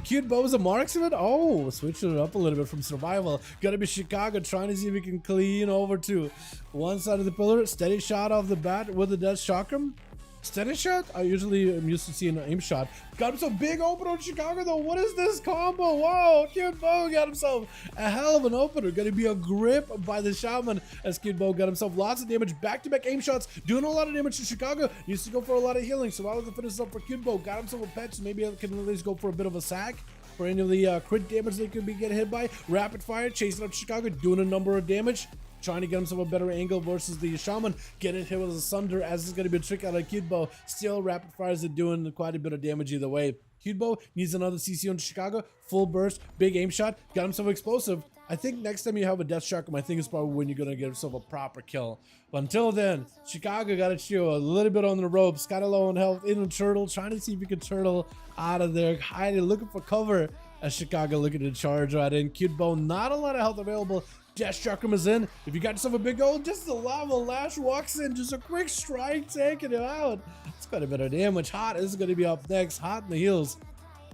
Cute Bo's a marksman. Oh, switching it up a little bit from survival. Gonna be Chicago trying to see if we can clean over to one side of the pillar. Steady shot off the bat with the death chakram. Steady shot? I usually am used to seeing an aim shot. Got himself big opener on Chicago though. What is this combo? Wow, Cute Bo got himself a hell of an opener. Gonna be a grip by the shaman as Cute Bo got himself lots of damage. Back-to-back aim shots, doing a lot of damage to Chicago. Needs to go for a lot of healing. So while the finish is up for Cute Bo, got himself a pet, so maybe I can at least go for a bit of a sack for any of the crit damage they could be getting hit by. Rapid fire, chasing up Chicago, doing a number of damage. Trying to get himself a better angle versus the shaman, getting hit with a sunder as it's going to be a trick out of Cute Bo. Still, rapid fires are doing quite a bit of damage either way. Cute Bo needs another CC on Chicago, full burst, big aim shot, got himself explosive. I think next time you have a death chakram, I think it's probably when you're going to get yourself a proper kill. But until then, Chicago got to chew a little bit on the ropes, kind of low on health, in a turtle, trying to see if you can turtle out of there, hiding, looking for cover as Chicago looking to charge right in. Cute Bo, not a lot of health available. Death Chakram is in. If you got yourself a big goal, just the lava lash walks in, just a quick strike taking it out. It's quite a bit of damage. Hot is going to be up next. Hot in the heels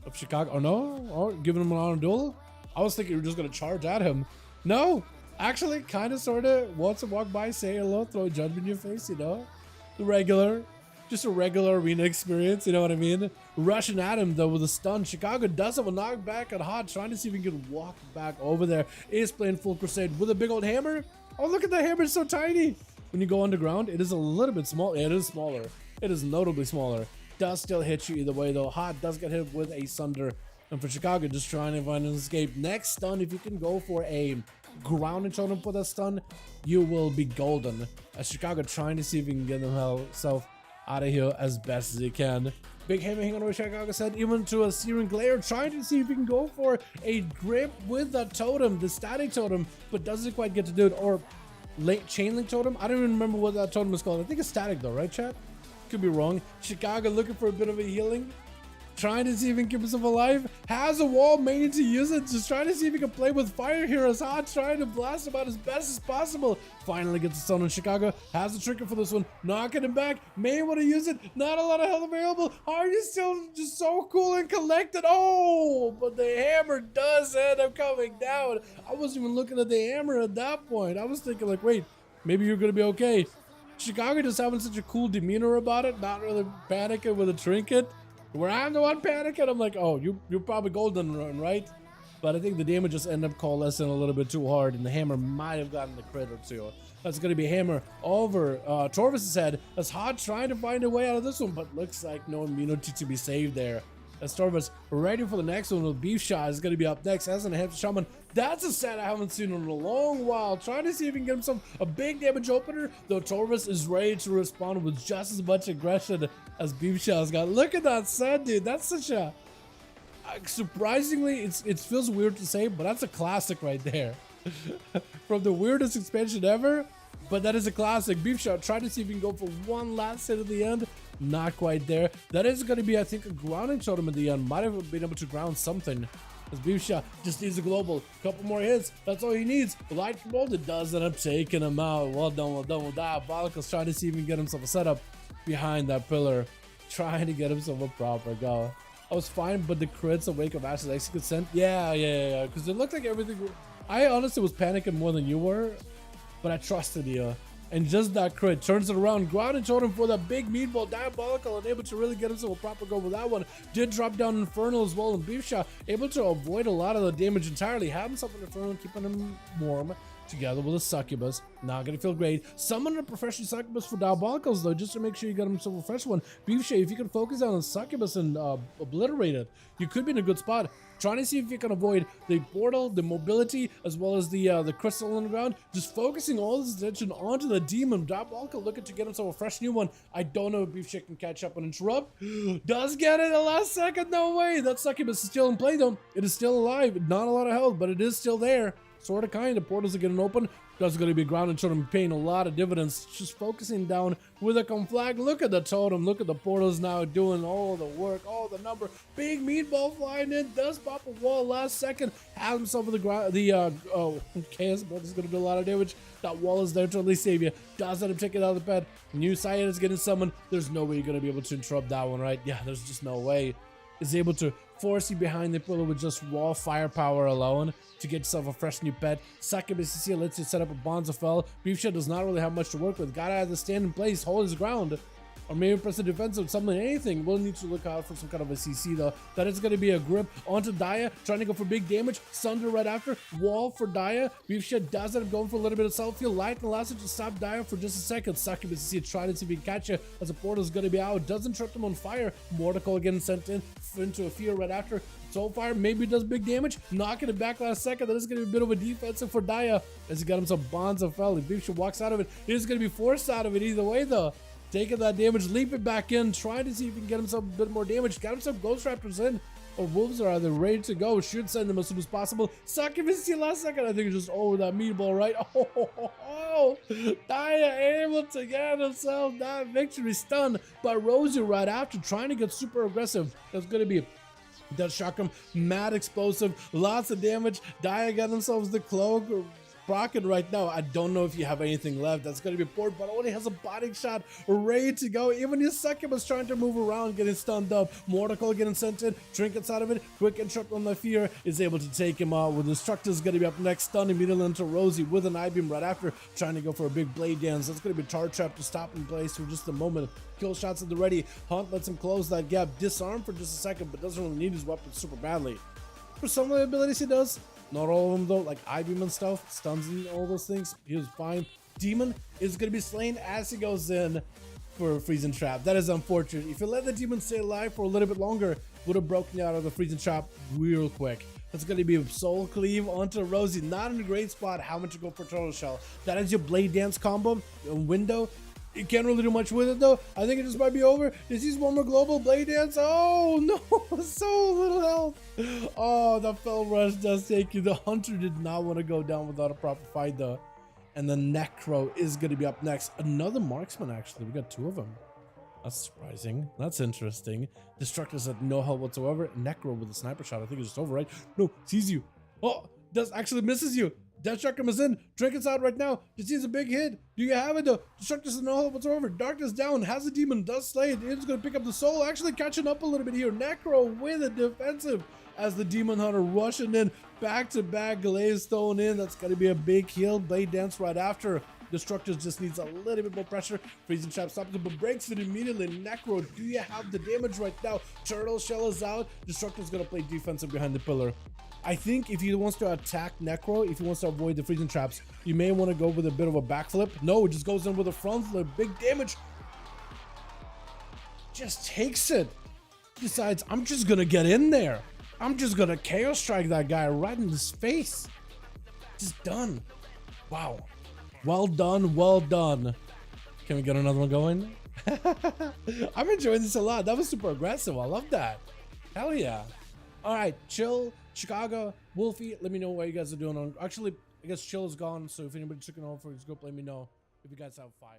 of Chicago. Oh no, oh, giving him an honor duel. I was thinking you were just going to charge at him. No, actually, kind of, sort of wants to walk by, say hello, throw a judgment in your face, you know, the regular. Just a regular arena experience, you know what I mean? Rushing at him though with a stun. Chicago does have a knockback at Hot, trying to see if he can walk back over there. Is playing full crusade with a big old hammer. Oh, look at the hammer, it's so tiny. When you go underground, it is a little bit small. It is smaller. It is notably smaller. Does still hit you either way though. Hot does get hit with a sunder. And for Chicago, just trying to find an escape. Next stun, if you can go for a grounding totem for that stun, you will be golden. As Chicago trying to see if he can get himself out of here as best as he can. Big hammer hanging over Chicago said, even to a searing glare, trying to see if he can go for a grip with the totem, the static totem, but doesn't quite get to do it. Or chain link totem. I don't even remember what that totem is called. I think it's static though, right, chat? Could be wrong. Chicago looking for a bit of a healing, trying to see if he can keep himself alive. Has a wall, meaning to use it. Just trying to see if he can play with fire here as Hot, trying to blast him out as best as possible. Finally gets the stun on Chicago. Has a trigger for this one. Knocking him back. May want to use it. Not a lot of health available. Are you still just so cool and collected? Oh, but the hammer does end up coming down. I wasn't even looking at the hammer at that point. I was thinking like, wait, maybe you're going to be okay. Chicago just having such a cool demeanor about it. Not really panicking with a trinket. Where I'm the one panicking, I'm like, oh, you're probably golden run, right? But I think the damage just ended up coalescing a little bit too hard, and the hammer might have gotten the crit or two. That's going to be hammer over Torvis's head. That's Hot trying to find a way out of this one, but looks like no immunity to be saved there. As Torvis ready for the next one with Beef Shot is going to be up next. As an enhanced shaman, that's a set I haven't seen in a long while. Trying to see if he can get himself a big damage opener, though Torvis is ready to respond with just as much aggression as Beef Shot's got. Look at that set, dude. That's such a surprisingly, it feels weird to say, but that's a classic right there. From the weirdest expansion ever, but that is a classic. Beef Shot trying to see if he can go for one last hit at the end. Not quite there. That is going to be, I think, a grounding totem at the end. Might have been able to ground something. As Beef Shot just needs a global. Couple more hits. That's all he needs. The light bolt, it does end up taking him out. Well done with Diabolical's trying to see if he can get himself a setup behind that pillar. Trying to get himself a proper go. I was fine, but the crits awake of Ash's exit consent. Yeah. Because it looked like everything. I honestly was panicking more than you were, but I trusted you. And just that crit turns it around. Grounding totem for the big meatball. Diabolical unable to really get himself a proper go with that one. Did drop down Infernal as well. And Beef Shot able to avoid a lot of the damage entirely. Have himself an Infernal, keeping him warm. Together with a Succubus. Not gonna feel great. Summon a professional Succubus for Diabolicals though, just to make sure you get himself a fresh one. Beef Shot, if you can focus on Succubus and obliterate it, you could be in a good spot. Trying to see if you can avoid the portal, the mobility, as well as the crystal on the ground. Just focusing all this attention onto the demon. Diabolical looking to get himself a fresh new one. I don't know if Beef Shot can catch up and interrupt. Does get it the last second. No way. That Succubus is still in play though. It is still alive. Not a lot of health, but it is still there. Sort of kind. The portals are getting open. That's going to be grounded totem, paying a lot of dividends. Just focusing down with a conflag. Look at the totem. Look at the portals now doing all the work, all the number. Big meatball flying in. Does pop a wall last second. Has himself with the ground. Chaos bolt is going to do a lot of damage. That wall is there to at least save you. Does let him take it out of the bed. New Cyan is getting summoned. There's no way you're going to be able to interrupt that one, right? Yeah, there's just no way. Is able to force you behind the pillar with just raw firepower alone to get yourself a fresh new pet. Second BCC lets you set up a Bonds of Fell. Beefshot does not really have much to work with. Gotta either stand in place, hold his ground, or maybe press the defensive, something, anything. We'll need to look out for some kind of a CC though. That is going to be a grip onto Daya, trying to go for big damage. Sunder right after, wall for Daya. Beefshot does end up going for a little bit of self-heal. Light and Elastic to stop Daya for just a second. Succubus CC trying to see if he can catch you as the portal's going to be out. Doesn't trip him on fire. Mortical getting sent into a fear right after. Soulfire maybe does big damage, knocking it back last second. That is going to be a bit of a defensive for Daya as he got him some Bonds of Fell. If Beefshot walks out of it, he's going to be forced out of it either way though. Taking that damage, leaping back in, trying to see if he can get himself a bit more damage. Got himself Ghost Raptors in, or Wolves are either ready to go. Should send them as soon as possible. Succubus last second, I think it's just over that meatball, right? Oh, Daya able to get himself that victory. Stun by Rosie right after, trying to get super aggressive. That's going to be Death Chakram, mad explosive, lots of damage. Daya got themselves the cloak. Brocken right now, I don't know if you have anything left. That's going to be bored, but only has a body shot ready to go. Even his Succubus trying to move around, getting stunned up. Mortical getting sent in, trinkets out of it. Quick interrupt on the fear is able to take him out. With Destructor's going to be up next. Stun immediately into Rosie with an I-beam right after, trying to go for a big blade dance. That's going to be Tar Trap to stop in place for just a moment. Kill shots at the ready. Hunt lets him close that gap. Disarm for just a second, but doesn't really need his weapon super badly. For some of the abilities he does, not all of them though, like I-beam and stuff, stuns and all those things, he was fine. Demon is going to be slain as he goes in for a freezing trap. That is unfortunate. If you let the demon stay alive for a little bit longer, would have broken you out of the freezing trap real quick. That's going to be a soul cleave onto Rosie. Not in a great spot. How much you go for Turtle Shell? That is your blade dance combo window. You can't really do much with it though. I think it just might be over. This is one more global blade dance. Oh no, so little health. Oh, the fell rush does take you. The hunter did not want to go down without a proper fight though. And the Necro is going to be up next. Another marksman actually. We got two of them. That's surprising. That's interesting. Destructors had no help whatsoever. Necro with a sniper shot. I think it's just over, right? No, sees you. Oh, does actually misses you. Death Chakram is in. Trinket's out right now. Just sees a big hit. Do you have it though? Destructors has no help whatsoever. Darkness down. Has a demon. Does slay it. It's going to pick up the soul. Actually catching up a little bit here. Necro with a defensive as the Demon Hunter rushing in. Back-to-back Glaze Stone in. That's going to be a big heal. Blade Dance right after. Destructors just needs a little bit more pressure. Freezing Trap stops it, but breaks it immediately. Necro, do you have the damage right now? Turtle Shell is out. Destructor's going to play defensive behind the pillar. I think if he wants to attack Necro, if he wants to avoid the freezing traps, you may want to go with a bit of a backflip. No, it just goes in with a front flip. Big damage. Just takes it. Decides, I'm just going to get in there. I'm just going to Chaos Strike that guy right in his face. Just done. Wow. Well done. Well done. Can we get another one going? I'm enjoying this a lot. That was super aggressive. I love that. Hell yeah. All right. Chill. Chicago, Wolfie, let me know what you guys are doing on. Actually, I guess Chill is gone, so if anybody's checking over for his group, let me know if you guys have 5.